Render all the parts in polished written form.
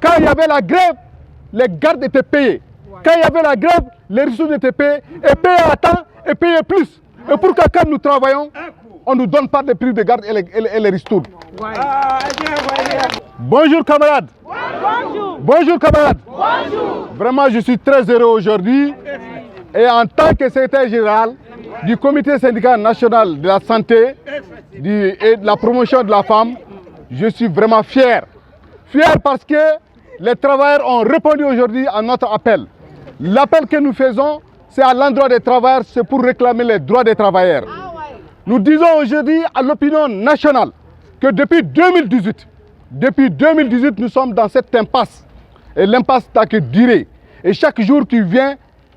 Quand il y avait la grève, les gardes étaient payés. Quand il y avait la grève, les ressources étaient payées, et payées à temps, et payées plus. Et pourquoi quand nous travaillons, on ne nous donne pas les prix de garde et les ristournes. Bonjour camarades. Bonjour. Bonjour camarades. Bonjour. Vraiment, je suis très heureux aujourd'hui. Et en tant que secrétaire général du comité syndical national de la santé et de la promotion de la femme, je suis vraiment fier. Fier parce que les travailleurs ont répondu aujourd'hui à notre appel. L'appel que nous faisons, c'est à l'endroit des travailleurs, c'est pour réclamer les droits des travailleurs. Nous disons aujourd'hui à l'opinion nationale que depuis 2018, nous sommes dans cette impasse. Et l'impasse n'a que duré. Et chaque jour qui vient,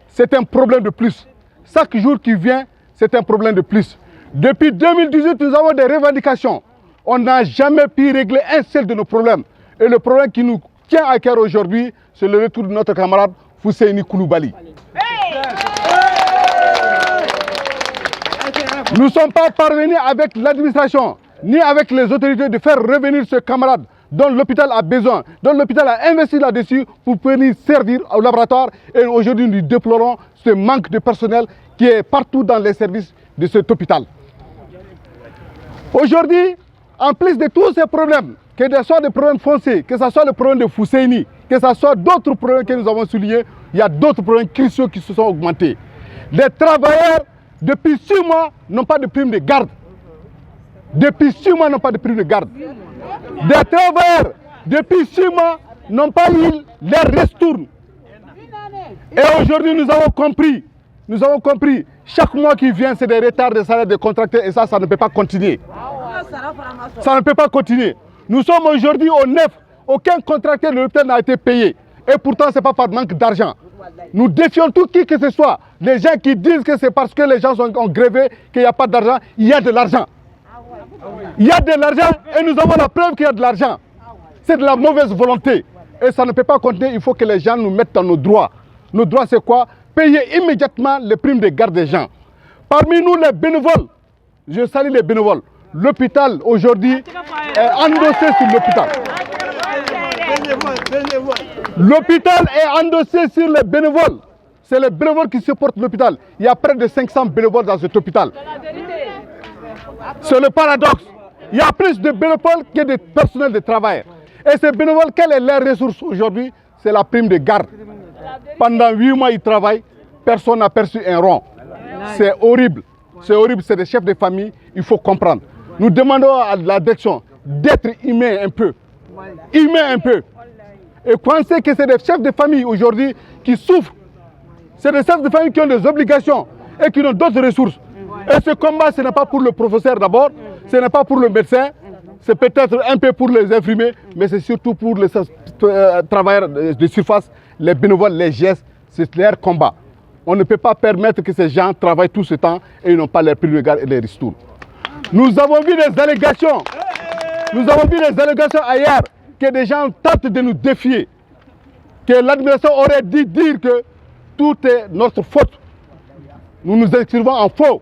c'est un problème de plus. Chaque jour qui vient, c'est un problème de plus. Depuis 2018, nous avons des revendications. On n'a jamais pu régler un seul de nos problèmes. Et le problème qui nous tient à cœur aujourd'hui, c'est le retour de notre camarade Fousseini Koulibaly. Nous ne sommes pas parvenus avec l'administration, ni avec les autorités de faire revenir ce camarade dont l'hôpital a besoin, dont l'hôpital a investi là-dessus pour venir servir au laboratoire. Et aujourd'hui, nous déplorons ce manque de personnel qui est partout dans les services de cet hôpital. Aujourd'hui, en plus de tous ces problèmes, que ce soit des problèmes fonciers, que ce soit le problème de Fousseini, que ce soit d'autres problèmes que nous avons soulignés, il y a d'autres problèmes cruciaux qui se sont augmentés. Les travailleurs, depuis 6 mois, n'ont pas de prime de garde. Depuis 6 mois, n'ont pas de prime de garde. Des travailleurs, depuis 6 mois, n'ont pas eu les ristournes. Et aujourd'hui, nous avons compris, chaque mois qui vient, c'est des retards de salaire des contractés et ça ne peut pas continuer. Ça ne peut pas continuer. Nous sommes aujourd'hui au 9, aucun contracteur de l'hôpital n'a été payé. Et pourtant, ce n'est pas par manque d'argent. Nous défions tout qui que ce soit. Les gens qui disent que c'est parce que les gens ont grévé qu'il n'y a pas d'argent, il y a de l'argent. Il y a de l'argent et nous avons la preuve qu'il y a de l'argent. C'est de la mauvaise volonté. Et ça ne peut pas continuer, il faut que les gens nous mettent dans nos droits. Nos droits, c'est quoi? Payer immédiatement les primes de garde des gens. Parmi nous, les bénévoles, je salue les bénévoles. L'hôpital aujourd'hui est endossé sur l'hôpital. L'hôpital est endossé sur les bénévoles. C'est les bénévoles qui supportent l'hôpital. Il y a près de 500 bénévoles dans cet hôpital. C'est le paradoxe. Il y a plus de bénévoles que de personnel de travail. Et ces bénévoles, quelle est leur ressource aujourd'hui? C'est la prime de garde. Pendant 8 mois, ils travaillent. Personne n'a perçu un rond. C'est horrible. C'est horrible. C'est des chefs de famille. Il faut comprendre. Nous demandons à la direction d'être humain un peu. Humain un peu. Et pensez que c'est des chefs de famille aujourd'hui qui souffrent. C'est des chefs de famille qui ont des obligations et qui ont d'autres ressources. Et ce combat, ce n'est pas pour le professeur d'abord, ce n'est pas pour le médecin, c'est peut-être un peu pour les infirmiers, mais c'est surtout pour les travailleurs de surface, les bénévoles, les gestes, c'est leur combat. On ne peut pas permettre que ces gens travaillent tout ce temps et ils n'ont pas les prix de garde et les ristournes. Nous avons vu des allégations. Nous avons vu des allégations ailleurs que des gens tentent de nous défier. Que l'administration aurait dit dire que tout est notre faute. Nous nous inscrivons en faux.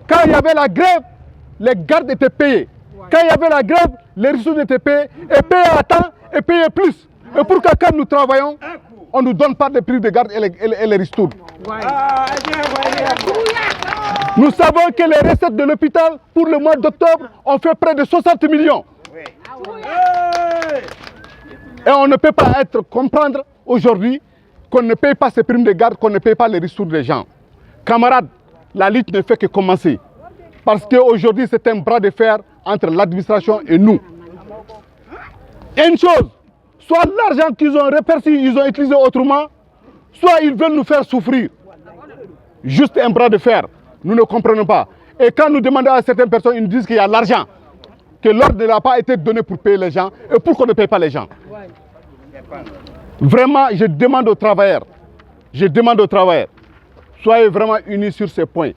Quand il y avait la grève, les gardes étaient payés. Quand il y avait la grève, les ressources étaient payées et payées à temps et payées plus. Et pourquoi quand nous travaillons, on ne nous donne pas les prix de garde et les ristournes. Nous savons que les recettes de l'hôpital pour le mois d'octobre ont fait près de 60 millions. Et on ne peut pas comprendre aujourd'hui qu'on ne paye pas ces primes de garde, qu'on ne paye pas les ressources des gens. Camarades, la lutte ne fait que commencer. Parce qu'aujourd'hui, c'est un bras de fer entre l'administration et nous. Et une chose, soit l'argent qu'ils ont réperçu, ils ont utilisé autrement, soit ils veulent nous faire souffrir. Juste un bras de fer. Nous ne comprenons pas. Et quand nous demandons à certaines personnes, ils nous disent qu'il y a l'argent, que l'ordre n'a pas été donné pour payer les gens, et pourquoi on ne paye pas les gens? Vraiment, je demande aux travailleurs, soyez vraiment unis sur ces points.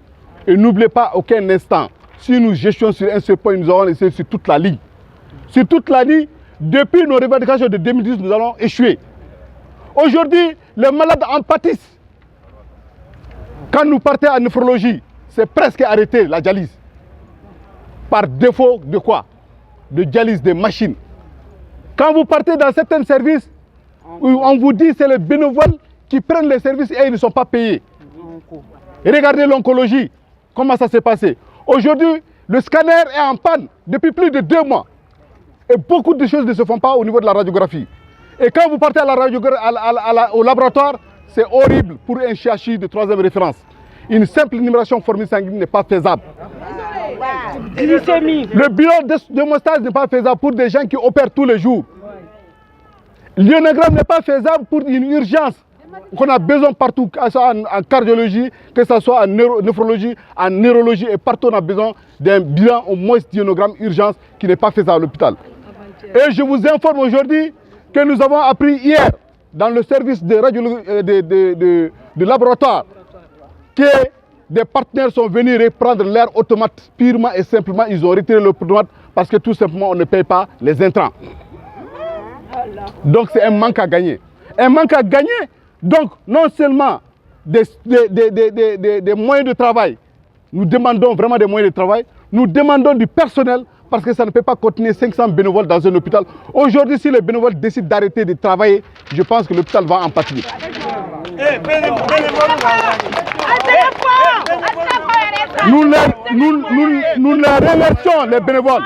Et n'oubliez pas aucun instant, si nous gestions sur un seul point, nous allons essayer sur toute la ligne. Sur toute la ligne, depuis nos revendications de 2010, nous allons échouer. Aujourd'hui, les malades en pâtissent. Quand nous partons en néphrologie, c'est presque arrêté la dialyse. Par défaut de quoi? De dialyse des machines. Quand vous partez dans certains services, on vous dit que c'est les bénévoles qui prennent les services et ils ne sont pas payés. Regardez l'oncologie, comment ça s'est passé. Aujourd'hui, le scanner est en panne depuis plus de 2 mois. Et beaucoup de choses ne se font pas au niveau de la radiographie. Et quand vous partez au laboratoire, c'est horrible pour un CHI de 3e référence. Une simple numération formule sanguine n'est pas faisable. Le bilan de démonstration n'est pas faisable pour des gens qui opèrent tous les jours. L'ionogramme n'est pas faisable pour une urgence qu'on a besoin partout, que ce soit en cardiologie, que ce soit en néphrologie, en neurologie, et partout on a besoin d'un bilan au moins d'ionogramme urgence qui n'est pas faisable à l'hôpital. Et je vous informe aujourd'hui que nous avons appris hier dans le service de laboratoire que des partenaires sont venus reprendre leur automate purement et simplement. Ils ont retiré l'automate parce que tout simplement on ne paye pas les intrants. Donc c'est un manque à gagner. Un manque à gagner, donc non seulement des moyens de travail, nous demandons vraiment des moyens de travail, nous demandons du personnel parce que ça ne peut pas contenir 500 bénévoles dans un hôpital. Aujourd'hui, si les bénévoles décident d'arrêter de travailler, je pense que l'hôpital va en pâtir. Nous les remercions, les bénévoles.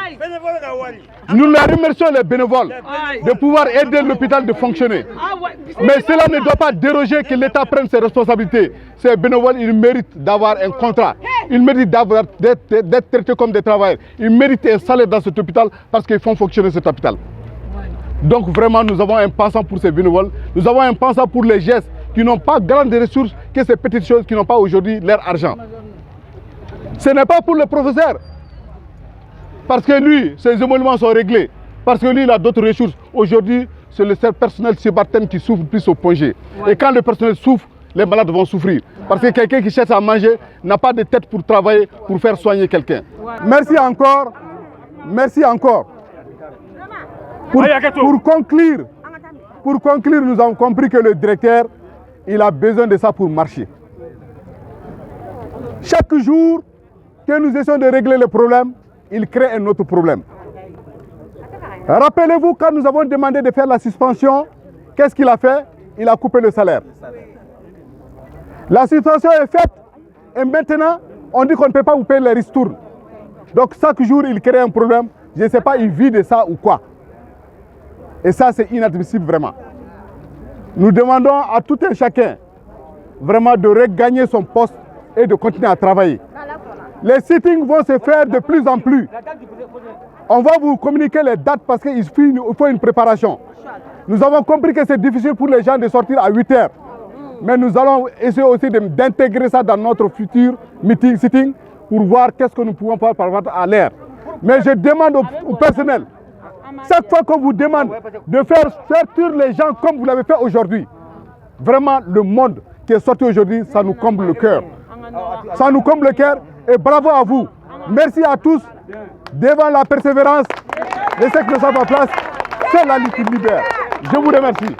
Nous les remercions, les bénévoles, de pouvoir aider l'hôpital de fonctionner. Mais cela ne doit pas déroger que l'État prenne ses responsabilités. Ces bénévoles, ils méritent d'avoir un contrat. Ils méritent d'être traités comme des travailleurs. Ils méritent un salaire dans cet hôpital parce qu'ils font fonctionner cet hôpital. Donc vraiment, nous avons un pensant pour ces bénévoles. Nous avons un pensant pour les gestes qui n'ont pas grandes ressources que ces petites choses qui n'ont pas aujourd'hui leur argent. Ce n'est pas pour le professeur. Parce que lui, ses émoluments sont réglés. Parce que lui, il a d'autres ressources. Aujourd'hui, c'est le personnel subalterne qui souffre plus au point G. Et quand le personnel souffre, les malades vont souffrir. Parce que quelqu'un qui cherche à manger n'a pas de tête pour travailler, pour faire soigner quelqu'un. Merci encore. Merci encore. Pour conclure, nous avons compris que le directeur, il a besoin de ça pour marcher. Chaque jour que nous essayons de régler le problème, il crée un autre problème. Rappelez-vous, quand nous avons demandé de faire la suspension, qu'est-ce qu'il a fait? Il a coupé le salaire. La suspension est faite et maintenant, on dit qu'on ne peut pas vous payer les ristournes. Donc chaque jour, il crée un problème. Je ne sais pas, il vit de ça ou quoi. Et ça, c'est inadmissible vraiment. Nous demandons à tout un chacun vraiment de regagner son poste et de continuer à travailler. Les sittings vont se faire de plus en plus. On va vous communiquer les dates parce qu'il faut une préparation. Nous avons compris que c'est difficile pour les gens de sortir à 8 heures. Mais nous allons essayer aussi d'intégrer ça dans notre futur sitting pour voir qu'est-ce que nous pouvons faire par rapport à l'air. Mais je demande au personnel, chaque fois qu'on vous demande de faire sortir les gens comme vous l'avez fait aujourd'hui, vraiment le monde qui est sorti aujourd'hui, ça nous comble le cœur. Ça nous comble le cœur et bravo à vous. Merci à tous. Devant la persévérance, les sectes ne sont pas en place. C'est la lutte qui libère. Je vous remercie.